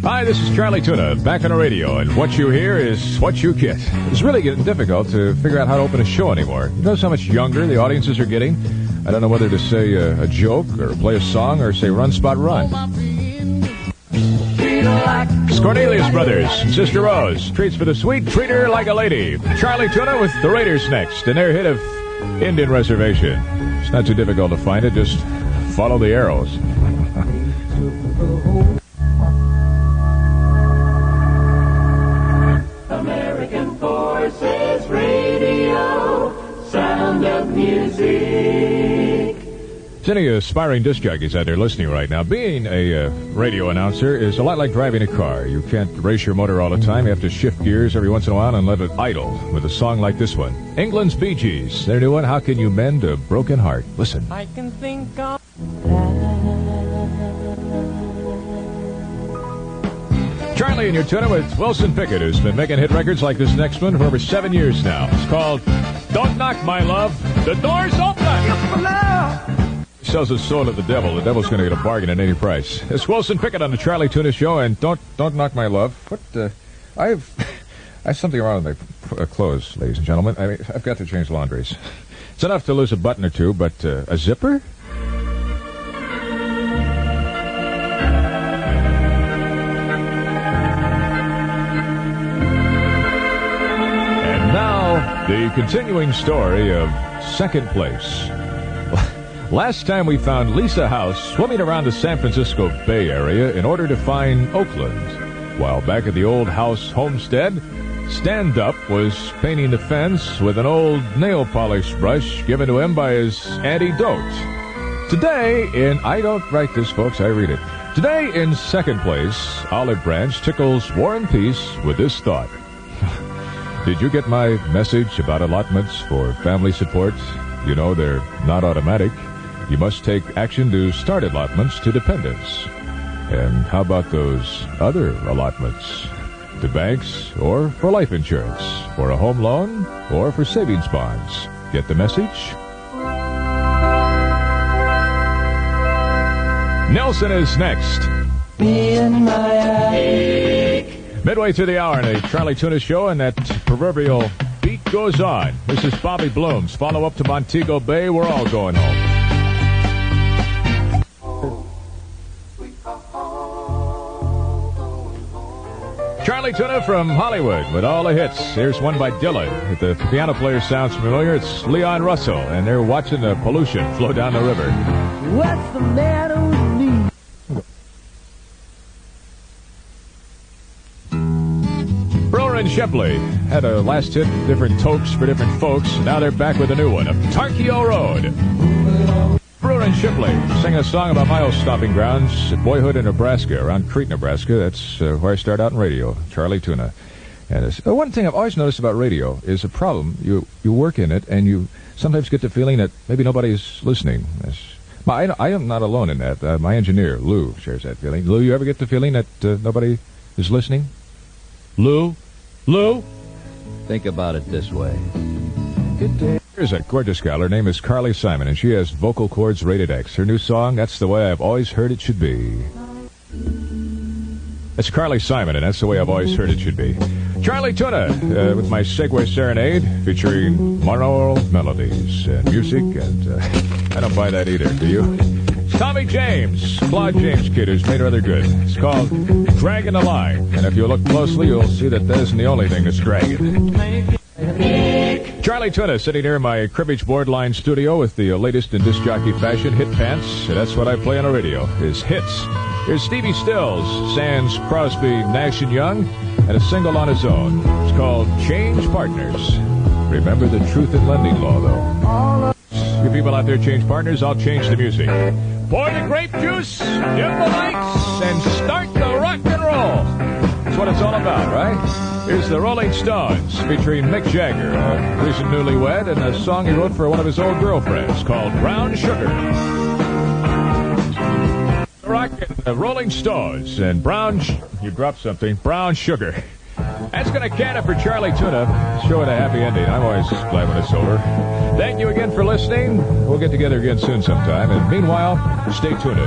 Hi, this is Charlie Tuna, back on the radio, and what you hear is what you get. It's really getting difficult to figure out how to open a show anymore. You notice how much younger the audiences are getting? I don't know whether to say a joke, or play a song, or say run, spot, run. It's Cornelius Brothers, Sister Rose, treats for the sweet, treat her like a lady. Charlie Tuna with the Raiders next, and their hit of Indian Reservation. It's not too difficult to find it, just follow the arrows. American Forces Radio, sound of music. There's any aspiring disc jockeys out there listening right now. Being a radio announcer is a lot like driving a car. You can't race your motor all the time. You have to shift gears every once in a while and let it idle with a song like this one. England's Bee Gees, their new one, How Can You Mend a Broken Heart? Listen. I can think of Charlie and your tuna with Wilson Pickett, who's been making hit records like this next one for over 7 years now. It's called Don't Knock, My Love. The Door's Open! Sells his soul to the devil. The devil's going to get a bargain at any price. It's Wilson Pickett on the Charlie Tuna Show, and don't knock my love. What? I have something wrong with my clothes, ladies and gentlemen. I mean, I've got to change laundries. It's enough to lose a button or two, but a zipper? And now, the continuing story of second place. Last time we found Lisa House swimming around the San Francisco Bay Area in order to find Oakland, while back at the old house homestead, Stand-Up was painting the fence with an old nail polish brush given to him by his Auntie Dote. Today in, I don't write this, folks, I read it. Today in second place, Olive Branch tickles War and Peace with this thought. Did you get my message about allotments for family support? You know, they're not automatic. You must take action to start allotments to dependents. And how about those other allotments? To banks, or for life insurance, for a home loan, or for savings bonds. Get the message? Nelson is next. Midway through the hour in a Charlie Tuna Show, and that proverbial beat goes on. This is Bobby Bloom's follow-up to Montego Bay. We're all going home. Charlie Tuna from Hollywood with all the hits. Here's one by Dylan. If the piano player sounds familiar, it's Leon Russell, and they're watching the pollution flow down the river. What's the matter with me? Brewer and Shepley had a last hit, different tokes for different folks. Now they're back with a new one, of Tarkio Road. Brewer and Shipley sing a song about my old stomping grounds, boyhood in Nebraska, around Crete, Nebraska. That's where I started out in radio, Charlie Tuna. And one thing I've always noticed about radio is a problem. You work in it, and you sometimes get the feeling that maybe nobody's listening. I am not alone in that. My engineer, Lou, shares that feeling. Lou, you ever get the feeling that nobody is listening? Lou? Think about it this way. Good day. Here's a gorgeous gal. Her name is Carly Simon, and she has vocal cords rated X. Her new song, That's the Way I've Always Heard It Should Be. That's Carly Simon, and that's the way I've always heard it should be. Charlie Tuna with my Segway Serenade, featuring moral melodies and music, and I don't buy that either, do you? Tommy James, Claude James kid, who's made rather good. It's called Dragging the Line, and if you look closely, you'll see that that isn't the only thing that's dragging. Charlie Tuna sitting here in my cribbage board line studio with the latest in disc jockey fashion, hit pants. That's what I play on the radio, is hits. Here's Stevie Stills, sans Crosby, Nash & Young, and a single on his own. It's called Change Partners. Remember the truth in lending law, though. You people out there change partners, I'll change the music. Pour the grape juice, dim the lights, and start the rock and roll. That's what it's all about, right? Here's the Rolling Stones featuring Mick Jagger, a recent newlywed, and a song he wrote for one of his old girlfriends called Brown Sugar. The Rock and the Rolling Stones and you dropped something, Brown Sugar. That's going to can it for Charlie Tuna. Showing a happy ending. I'm always glad when it's over. Thank you again for listening. We'll get together again soon sometime. And meanwhile, stay tuned.